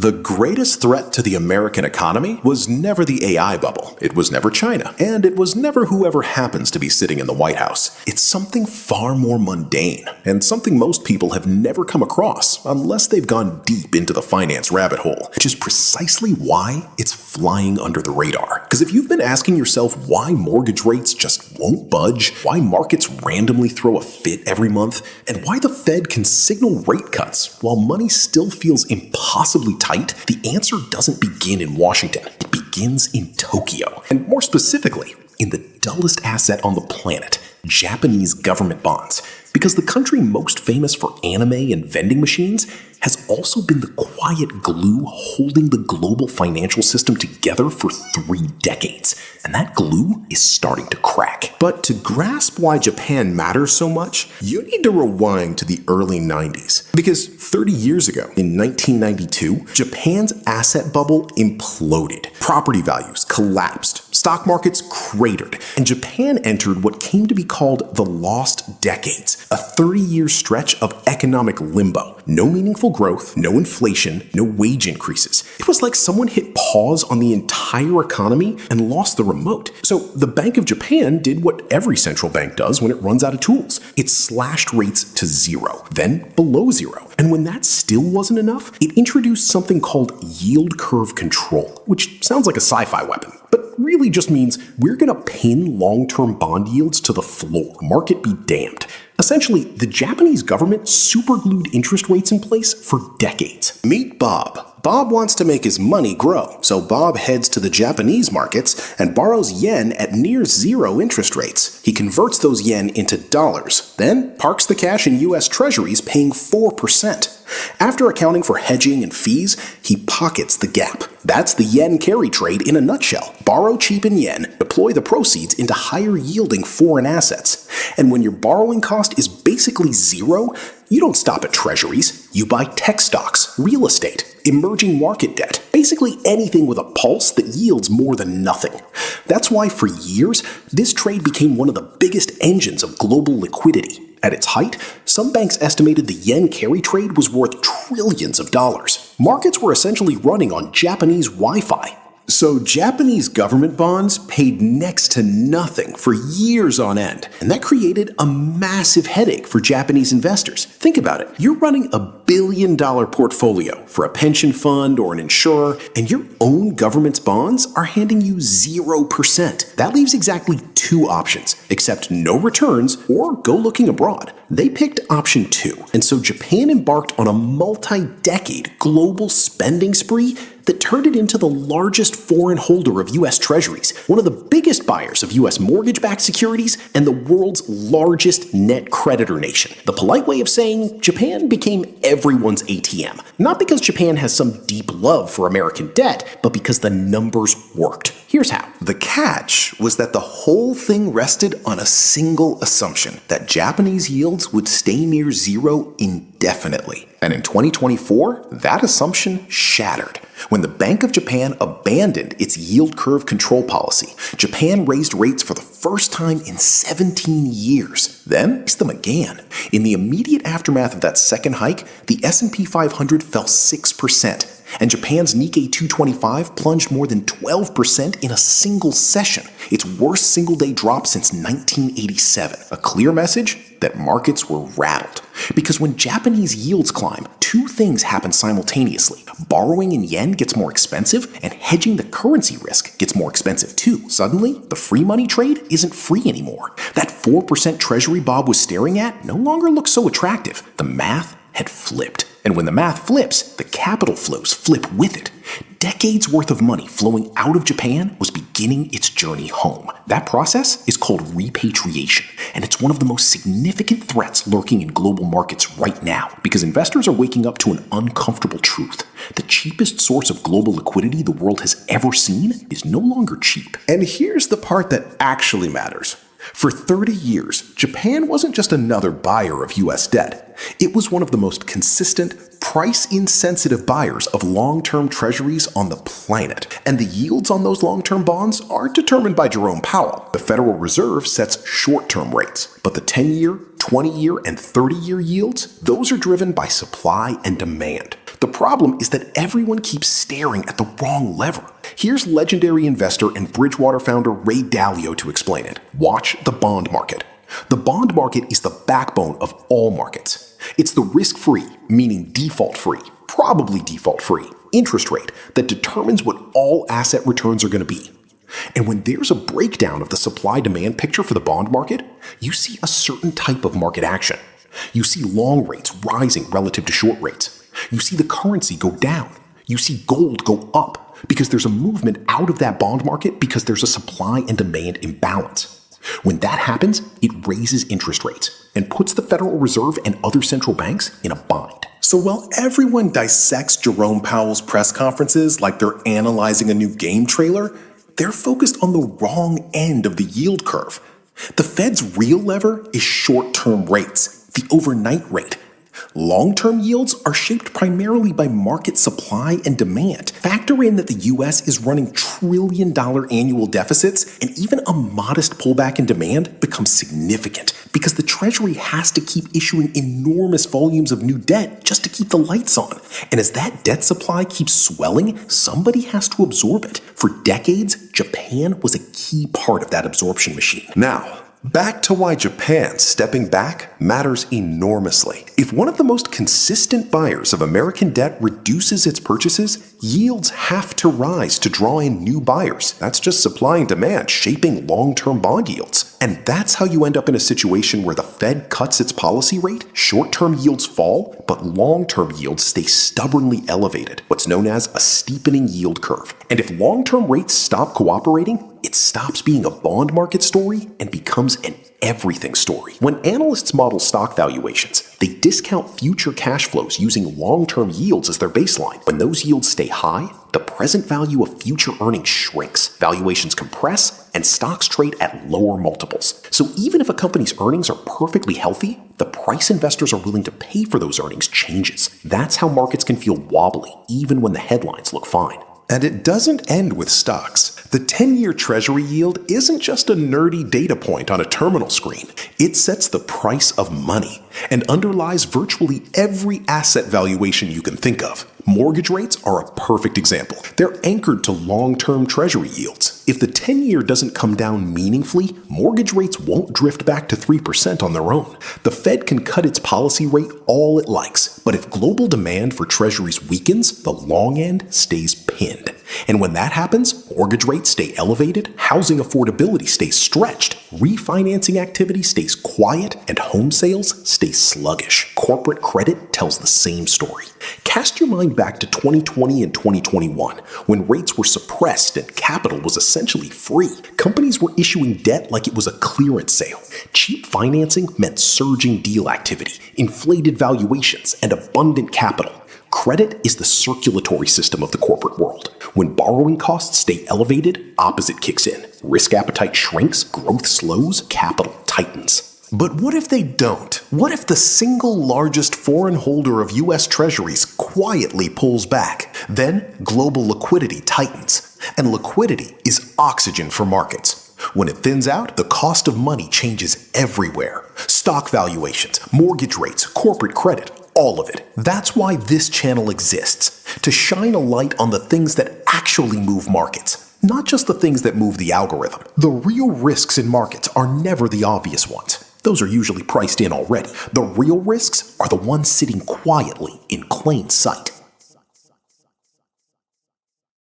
The greatest threat to the American economy was never the AI bubble, it was never China, and it was never whoever happens to be sitting in the White House. It's something far more mundane, and something most people have never come across unless they've gone deep into the finance rabbit hole, which is precisely why it's flying under the radar. Because if you've been asking yourself why mortgage rates just won't budge, why markets randomly throw a fit every month, and why the Fed can signal rate cuts while money still feels impossibly tight, the answer doesn't begin in Washington. It begins in Tokyo. And more specifically, in the dullest asset on the planet, Japanese government bonds. Because the country most famous for anime and vending machines has also been the quiet glue holding the global financial system together for 3 decades. And that glue is starting to crack. But to grasp why Japan matters so much, you need to rewind to the early 90s. Because 30 years ago, in 1992, Japan's asset bubble imploded. Property values collapsed, stock markets cratered, and Japan entered what came to be called the lost decades, a 30-year stretch of economic limbo. No meaningful growth, no inflation, no wage increases. It was like someone hit pause on the entire economy and lost the remote. So the Bank of Japan did what every central bank does when it runs out of tools. It slashed rates to 0, then below 0. And when that still wasn't enough, it introduced something called yield curve control, which sounds like a sci-fi weapon, but really just means we're going to pin long-term bond yields to the floor. Market be damned. Essentially, the Japanese government superglued interest rates in place for decades. Meet Bob. Bob wants to make his money grow, so Bob heads to the Japanese markets and borrows yen at near 0 interest rates. He converts those yen into dollars, then parks the cash in US Treasuries paying 4%. After accounting for hedging and fees, he pockets the gap. That's the yen carry trade in a nutshell. Borrow cheap in yen, deploy the proceeds into higher yielding foreign assets. And when your borrowing cost is basically 0, you don't stop at treasuries. You buy tech stocks, real estate, emerging market debt, basically anything with a pulse that yields more than nothing. That's why for years, this trade became one of the biggest engines of global liquidity. At its height, some banks estimated the yen carry trade was worth trillions of dollars. Markets were essentially running on Japanese Wi-Fi. So Japanese government bonds paid next to nothing for years on end, and that created a massive headache for Japanese investors. Think about it. You're running a $1 billion portfolio for a pension fund or an insurer, and your own government's bonds are handing you 0%. That leaves exactly 2 options: accept no returns or go looking abroad. They picked option 2, and so Japan embarked on a multi-decade global spending spree that turned it into the largest foreign holder of U.S. Treasuries, one of the biggest buyers of U.S. mortgage-backed securities, and the world's largest net creditor nation. The polite way of saying Japan became everyone's ATM. Not because Japan has some deep love for American debt, but because the numbers worked. Here's how. The catch was that the whole thing rested on a single assumption, that Japanese yields would stay near 0 indefinitely. And in 2024, that assumption shattered. When the Bank of Japan abandoned its yield curve control policy, Japan raised rates for the first time in 17 years. Then, raised them again. In the immediate aftermath of that second hike, the S&P 500 fell 6%. And Japan's Nikkei 225 plunged more than 12% in a single session, its worst single-day drop since 1987. A clear message that markets were rattled. Because when Japanese yields climb, 2 things happen simultaneously. Borrowing in yen gets more expensive, and hedging the currency risk gets more expensive too. Suddenly, the free money trade isn't free anymore. That 4% treasury Bob was staring at no longer looks so attractive. The math had flipped. And when the math flips, the capital flows flip with it. Decades worth of money flowing out of Japan was beginning its journey home. That process is called repatriation, and it's one of the most significant threats lurking in global markets right now, because investors are waking up to an uncomfortable truth. The cheapest source of global liquidity the world has ever seen is no longer cheap. And here's the part that actually matters. For 30 years, Japan wasn't just another buyer of US debt. It was one of the most consistent, price-insensitive buyers of long-term treasuries on the planet. And the yields on those long-term bonds aren't determined by Jerome Powell. The Federal Reserve sets short-term rates, but the 10-year, 20-year, and 30-year yields, those are driven by supply and demand. The problem is that everyone keeps staring at the wrong lever. Here's legendary investor and Bridgewater founder Ray Dalio to explain it. Watch the bond market. The bond market is the backbone of all markets. It's the risk-free, meaning default-free, probably default-free, interest rate that determines what all asset returns are going to be. And when there's a breakdown of the supply-demand picture for the bond market, you see a certain type of market action. You see long rates rising relative to short rates. You see the currency go down. You see gold go up because there's a movement out of that bond market because there's a supply and demand imbalance. When that happens, it raises interest rates and puts the Federal Reserve and other central banks in a bind. So while everyone dissects Jerome Powell's press conferences like they're analyzing a new game trailer, they're focused on the wrong end of the yield curve. The Fed's real lever is short-term rates, the overnight rate. Long-term yields are shaped primarily by market supply and demand. Factor in that the U.S. is running trillion-dollar annual deficits, and even a modest pullback in demand becomes significant because the Treasury has to keep issuing enormous volumes of new debt just to keep the lights on. And as that debt supply keeps swelling, somebody has to absorb it. For decades, Japan was a key part of that absorption machine. Now, back to why Japan stepping back matters enormously. If one of the most consistent buyers of American debt reduces its purchases, yields have to rise to draw in new buyers. That's just supply and demand shaping long-term bond yields. And that's how you end up in a situation where the Fed cuts its policy rate, short-term yields fall, but long-term yields stay stubbornly elevated, what's known as a steepening yield curve. And if long-term rates stop cooperating, it stops being a bond market story and becomes an everything story. When analysts model stock valuations, they discount future cash flows using long-term yields as their baseline. When those yields stay high, the present value of future earnings shrinks, valuations compress, and stocks trade at lower multiples. So even if a company's earnings are perfectly healthy, the price investors are willing to pay for those earnings changes. That's how markets can feel wobbly, even when the headlines look fine. And it doesn't end with stocks. The 10-year Treasury yield isn't just a nerdy data point on a terminal screen. It sets the price of money and underlies virtually every asset valuation you can think of. Mortgage rates are a perfect example. They're anchored to long-term Treasury yields. If the 10-year doesn't come down meaningfully, mortgage rates won't drift back to 3% on their own. The Fed can cut its policy rate all it likes, but if global demand for Treasuries weakens, the long end stays pinned. And when that happens, mortgage rates stay elevated, housing affordability stays stretched, refinancing activity stays quiet, and home sales stay sluggish. Corporate credit tells the same story. Cast your mind back to 2020 and 2021, when rates were suppressed and capital was essentially free. Companies were issuing debt like it was a clearance sale. Cheap financing meant surging deal activity, inflated valuations, and abundant capital. Credit is the circulatory system of the corporate world. When borrowing costs stay elevated, opposite kicks in. Risk appetite shrinks, growth slows, capital tightens. But what if they don't? What if the single largest foreign holder of U.S. Treasuries quietly pulls back? Then global liquidity tightens. And liquidity is oxygen for markets. When it thins out, the cost of money changes everywhere. Stock valuations, mortgage rates, corporate credit, all of it. That's why this channel exists, to shine a light on the things that actually move markets, not just the things that move the algorithm. The real risks in markets are never the obvious ones. Those are usually priced in already. The real risks are the ones sitting quietly in plain sight.